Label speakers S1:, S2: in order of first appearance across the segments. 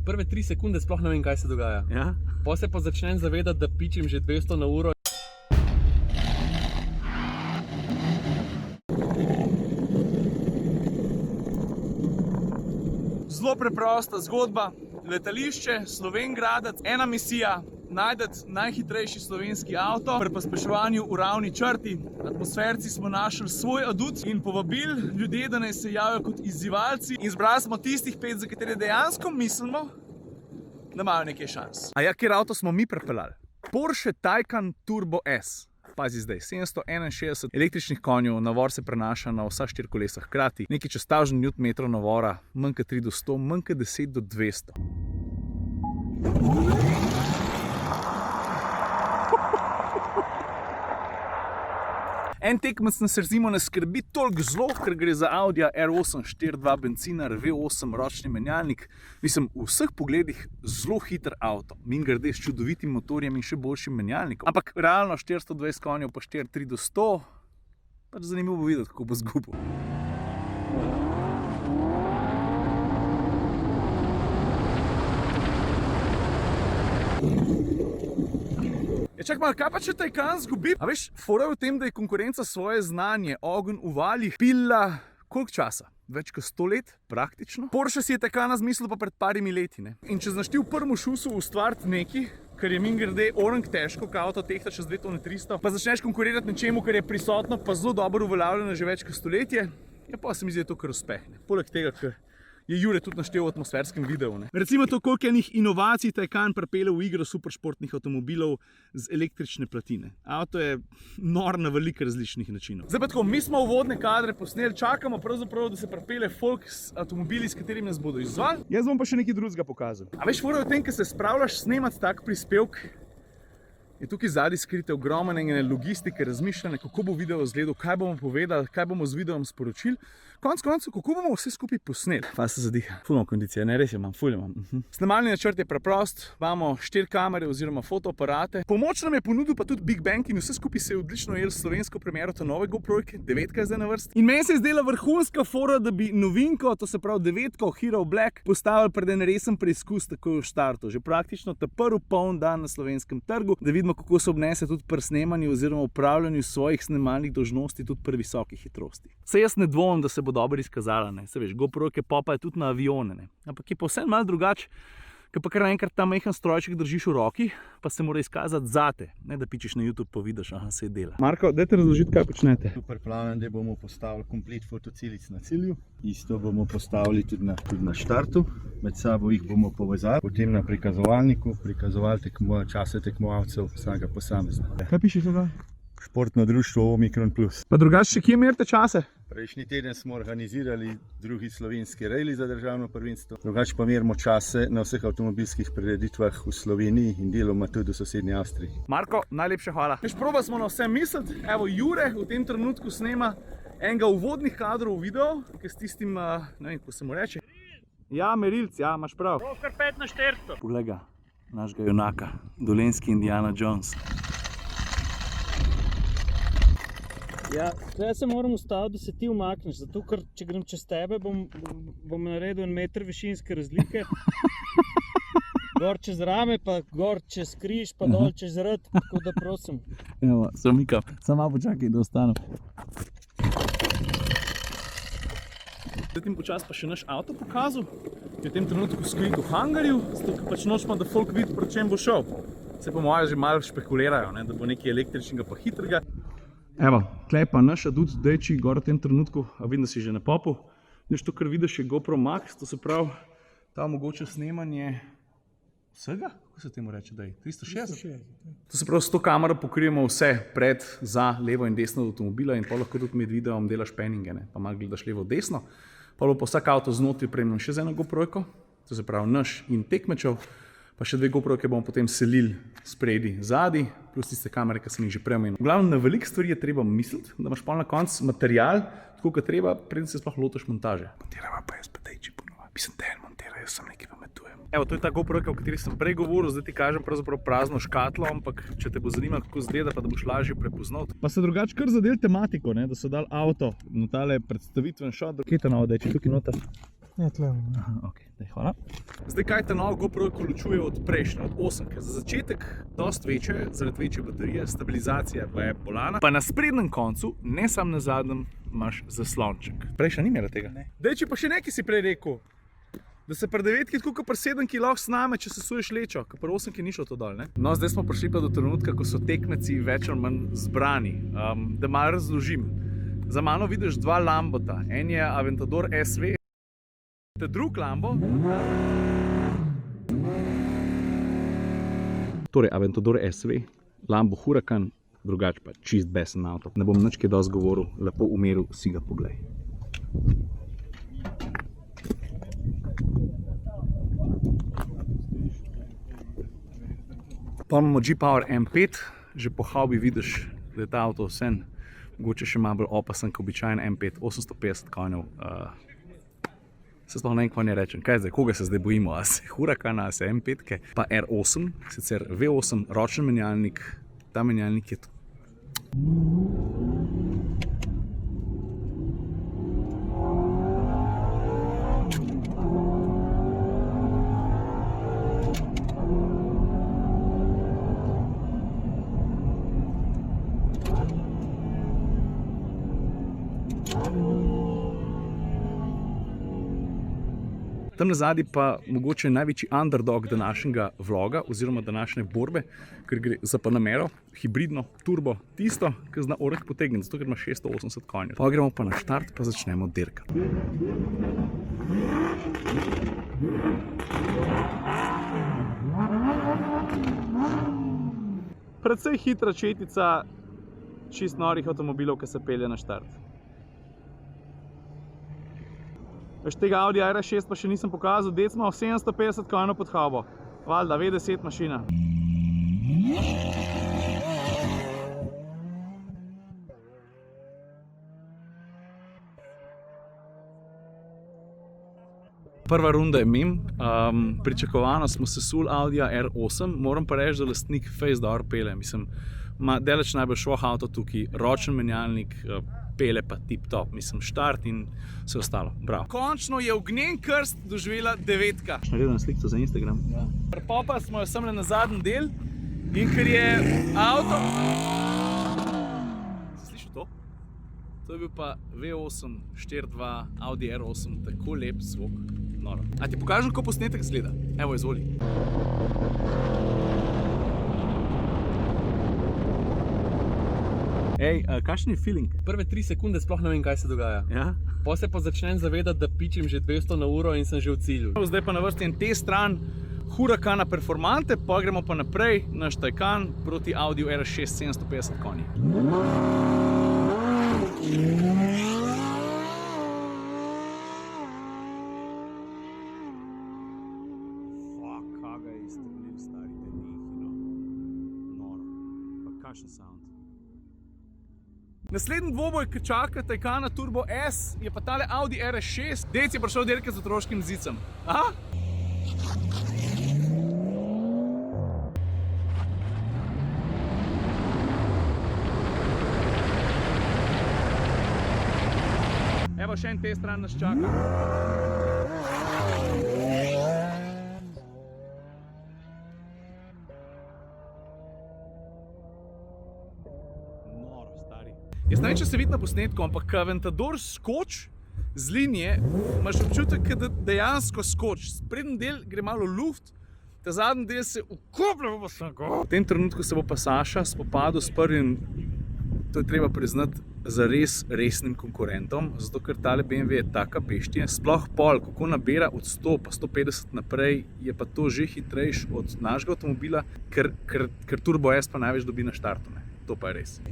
S1: Prve 3 sekunde sploh ne vem, kaj se dogaja.
S2: Ja?
S1: Potem se pa začnem zavedati, da pičim že 200 na uro. Zelo preprosta zgodba. Letališče, Slovenj Gradec, ena misija. Najdeti najhitrejši slovenski avto pri pospeševanju v ravni črti. Atmosferci smo našli svoj adut in povabili ljudje, da naj se javijo kot izzivalci. In zbrali smo tistih 5, za katere dejansko mislimo, da imajo nekaj šans. A ja, kjer avto smo mi prepeljali? Porsche Taycan Turbo S. Pazi zdaj, 761 električnih konjev, navor se prenaša na vsa 4 kolesa hkrati. Nekaj čez 1000 Nm navora, manj kot 3 do 100, manj kot 10 do 200. En tekmec nas recimo ne skrbi toliko zelo, ker gre za Audi R8 4.2 bencinar V8 ročni menjalnik. Mislim, v vseh pogledih zelo hiter avto. Mimogrede s čudovitim motorjem in še boljšim menjalnikom. Ampak realno 420 konjev pa 4.3 do 100, pač zanimivo bo videti, kako bo zgubil. Čak malo, kaj pa če Taycan zgubi? A veš, fora je v tem, da je konkurenca svoje znanje, ogenj v valjih, pila koliko časa? Več kot 100 let, praktično. Porsche si je Taycana zmislil pa pred parimi leti, ne? In če znaš ti v prvem šusu ustvariti nekaj, kar je mimogrede orang težko, kot avto tehta čez 2 tone 300, pa začneš konkurirati nečemu, kar je prisotno, pa zelo dobro uveljavljeno že več kot stoletje, ja pa se mi zdi, da je to kar uspeh, ne? Poleg tega, ker je Jure tudi naštel v atmosferskem videu, ne? Recimo to, koliko enih inovacij Taycan pripelje v igro superšportnih avtomobilov z električne platine. Avto je nor na veliko različnih načinov. Zdaj pa tako, mi smo uvodne kadre posneli, čakamo pravzaprav, da se pripelje folk s avtomobili, s katerimi nas bodo izzvali. Jaz bom pa še nekaj drugega pokazal. A veš, fora je v tem, ko se spravljaš snemati tak prispevek, je tukaj zadaj skrite ogromne logistike, razmišljanje, kako bo video izgledal, kaj bomo povedali, kaj bomo z videom sporočili. Konec koncev, kako bomo vse skupaj posneli. Pa se zadiha. Ful imam kondicije, ne res imam, ful imam. Snemalni načrt je preprost, imamo 4 kamere oziroma fotoaparate. Pomoč nam je ponudil pa tudi Big Bang in vse skupaj se je odlično ujel s slovensko premiero te nove GoPro-jke, 9 je zdaj na vrsti. In meni se je zdela vrhunska fora, da bi novinko, to se pravi 9 Hero Black, postavili pred en resen preizkus takoj v štartu. Že praktično ta prvi poln dan na slovenskem trgu, da vidimo, kako se obnese tudi pri snemanju oziroma upravljanju svojih snemalnih dolžnosti tudi pri visoki hitrosti. Se jaz ne dvomim, da se bo dobro izkazala, ne. Se veš, GoPro-jke popajo tudi na avione, ne. Ampak je pa vse malo drugače, ker pa kar naenkrat ta majhen strojček držiš v roki, pa se mora izkazati zate, ne da pičiš na YouTube pa vidiš, aha, se dela. Marko, dajte razložiti, kaj počnete.
S3: Pripravljam, da bomo postavili komplet fotocelic na cilju. Isto bomo postavili tudi na štartu. Med sabo jih bomo povezali, potem na prikazovalniku, prikazovali čase tekmovalcev vsakega posameznika.
S2: Kaj piše tukaj?
S3: Športno društvo Omikron Plus.
S2: Pa drugače, kje merite čase?
S3: Prejšnji teden smo organizirali drugi slovenski rejli za državno prvenstvo. Drugače pa merimo čase na vseh avtomobilskih prireditvah v Sloveniji in deloma tudi v sosednji Avstriji.
S2: Marko, najlepša hvala. Veš, probali smo na vse misliti. Evo, Jure v tem trenutku snema enega uvodnih kadrov v video, ki s tistim, ne vem, kako se mu reče. Ja, merilc, ja, imaš prav.
S4: Kar 5 na 400.
S2: Poglej ga, našega junaka, dolenjski Indiana Jones.
S4: Ja, tukaj se moram ustaviti, da se ti umakneš, zato ker če grem čez tebe, bom naredil 1 meter višinske razlike. Gor čez rame, pa gor čez križ, pa dol čez rt, tako da prosim.
S2: Evo, se umikam, samo malo počakaj, da ostanem. Zdaj tim počas pa še naš avto pokazal, je v tem trenutku skrit v hangarju, zato ker pač nočemo, da folk vidi, pri čem bo šel. Se po moje že malo špekulirajo, ne, da bo nekaj električnega pa hitrega. Evo, tlej pa naš adut dejči gor v tem trenutku, a vidim, da si že na popu. Veš, to, kar vidiš, je GoPro Max, to se pravi, ta omogoča snemanje vsega, kako se temu reče, daj, 360? To se pravi, s to kamero pokrijemo vse pred, za, levo in desno od avtomobila in pa lahko tudi med videom delaš penninge, ne, pa malo gledaš levo, desno. Pa bo vsak avto znotraj opremljen še z eno GoPro-jko, to se pravi naš in tekmečev. Pa še 2 GoPro-jke bomo potem selili spredi, zadaj, plus tiste kamere, ki sem jih že prej omenil. V glavnem, na veliko stvari je treba misliti, da imaš pa na koncu material, tako kot treba, preden se sploh lotiš montaže. Montirava pa jaz pa dejči ponovno. Mislim, da montira, jaz sem nekaj pametujem. Evo, to je ta GoPro-jka, o kateri sem prej govoril, zdaj ti kažem pravzaprav prazno škatlo, ampak če te bo zanimalo, kako izgleda, pa da boš lažje prepoznal. Pa se drugače kar zadel tematiko, ne, da so dali avto na tale predstavitven šot. Kje je ta nova dejči, tukaj nota?
S4: Ja, tle.
S2: Aha, ok, daj, hvala.
S1: Zdaj, kaj ta nov GoPro ločuje od prejšnje, od 8? Za začetek dosti večje, zaradi večje baterije, stabilizacija pa je bolana. Pa na sprednjem koncu, ne sam na zadnjem, imaš zaslonček. Prejšnja ni imela tega. Dej, če pa še nekaj si prej rekel, da se pri 9 tako kot pri 7 lahko sname, če se suješ lečo, ker pri 8 ni šlo to dol, ne? No, zdaj smo prišli pa do trenutka, ko so tekmeci več ali manj zbrani. Da malo razložim. Za mano vidiš dva Lambota. En je Aventador SV, drug Lambo. Torej, Aventador SV, Lambo Huracan, drugače pa čist besen avto. Ne bom nič kaj dosti govoril, lepo umeril, si ga poglej. Pa imamo G-Power M5, že po haubi vidiš, da je ta avto vsem mogoče še malo bolj opasen kot običajen M5, 850 konjev. Se sploh ne vem, kaj ne rečem. Kaj zdaj, koga se zdaj bojimo? A se Huracana, a se M5-ke, pa R8, sicer V8, ročni menjalnik, ta menjalnik je tam nazadnje pa mogoče največji underdog današnjega vloga oziroma današnje borbe, ker gre za Panamero, hibridno, turbo, tisto, ki zna oreh potegniti, zato ker ima 680 konjev. Pa gremo pa na štart, pa začnemo dirkati. Precej hitra četica čist norih avtomobilov, ki se pelje na štart. Veš, tega Audi R6 pa še nisem pokazal, dec ima 750 konjev pod haubo. Valjda, V10 mašina. Prva runda je mim, pričakovano smo sesuli Audija R8, moram pa reči, da lastnik fejst dobro pele. Mislim, ima daleč najbolj švoh avto tukaj, ročen menjalnik, pele pa tip top, mislim, štart in vse ostalo. Bravo. Končno je ognjen krst doživela 9-ka. Naredil slikco za Instagram. Ja. Prepopali smo jo semle na zadnji del in ker je avto... Si slišal to? To je bil pa V8 4.2 Audi R8, tako lep zvok. Noro. A ti pokažem, kako posnetek izgleda? Evo, izvoli. Ej, kakšen je feeling?
S5: Prve 3 sekunde sploh ne vem, kaj se dogaja.
S1: Ja?
S5: Potem se pa začnem zavedati, da pičim že 200 na uro in sem že v cilju.
S1: Zdaj pa na vrsti en te stran Huracana Performante, pa gremo pa naprej naš Taycan proti Audiju R6 750 konji. Fuck, kaj ga je izstrelil, stari, te nihino. Noro. Pa kakšen sound. Naslednji dvoboj, ki čaka Taycana Turbo S, je pa tale Audi R6. Dec je prišel dirkat z otroškim zicem. Aha? Evo, še en te stran nas čaka. Jaz ne vem, če se vidi na posnetku, ampak ko Aventador skoč z linije, imaš občutek, da dejansko skoč. Sprednji del gre malo luft, ta zadnji del se ukoplja v snegu. V tem trenutku se bo pa Saša spopadel s prvim, to je treba priznati, zares resnim konkurentom, zato ker tale BMW je taka beštija. Sploh pol, kako nabira od 100 pa 150 naprej, je pa to že hitrejš od našega avtomobila, ker Turbo S pa največ dobi na štartu, ne. To pa je res.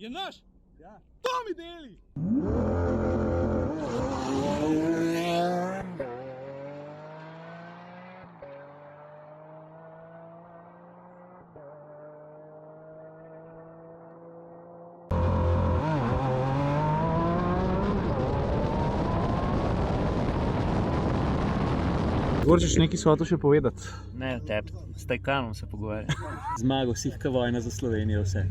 S1: Je naš? Ja. To mi deli!
S2: Gorčič, nekaj si hotel še povedati.
S4: Ne, tebi, s Tajkanom se pogovarjam.
S5: Zmago, sihka vojna za Slovenijo, vse.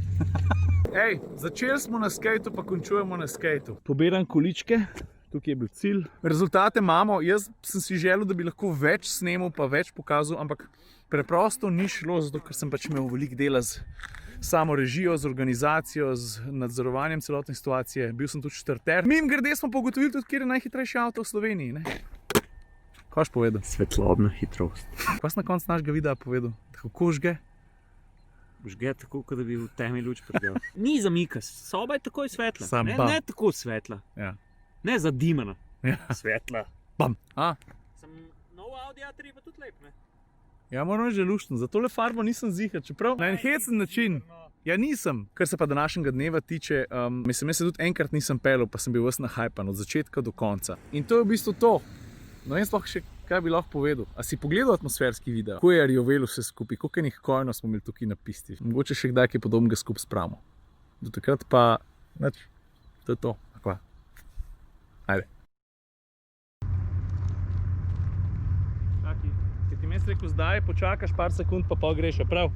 S1: Ej, začeli smo na skateu, pa končujemo na skateu.
S2: Pobiram količke, tukaj je bil cilj.
S1: Rezultate imamo, jaz sem si želel, da bi lahko več snemal, pa več pokazal, ampak preprosto ni šlo, zato ker sem pač imel veliko dela z samo režijo, z organizacijo, z nadzorovanjem celotne situacije. Bil sem tudi štarter. Mimogrede smo pa ugotovili tudi, kjer je najhitrejši avto v Sloveniji, ne? Kaj si povedal?
S4: Svetlobna hitrost.
S1: Kaj si na koncu našega videa povedal? Kako žge?
S4: Žge tako, kot da bi v temi luč pridel. Ni zamika, soba je takoj svetla.
S1: Sam
S4: Ne,
S1: bam.
S4: ne tako svetla.
S1: Ja.
S4: Ne zadimana.
S1: Ja.
S4: Svetla.
S1: Bam. A,
S4: Sem nov Audi A3 pa tudi lep, ne?
S1: ja, moram reči, že luštno. Za tole farbo nisem ziher, čeprav na en hecen način. Ja, nisem. Kar se pa današnjega dneva tiče, mislim, jaz se tudi enkrat nisem pelil, pa sem bil ves nahajpan od začetka do konca. In to je v bistvu to. No, in sploh še kaj bi lahko povedal. A si pogledal atmosferski video? Kako je rjovelo vse skupaj, koliko enih kojno smo imeli tukaj na pisti. Mogoče še kdaj kaj podobnega skupaj spravimo. Do takrat pa, nič, to je to. Akva. Ajde.
S2: Čakaj, če ti mes rekel zdaj, počakaš par sekund, pa greš, prav?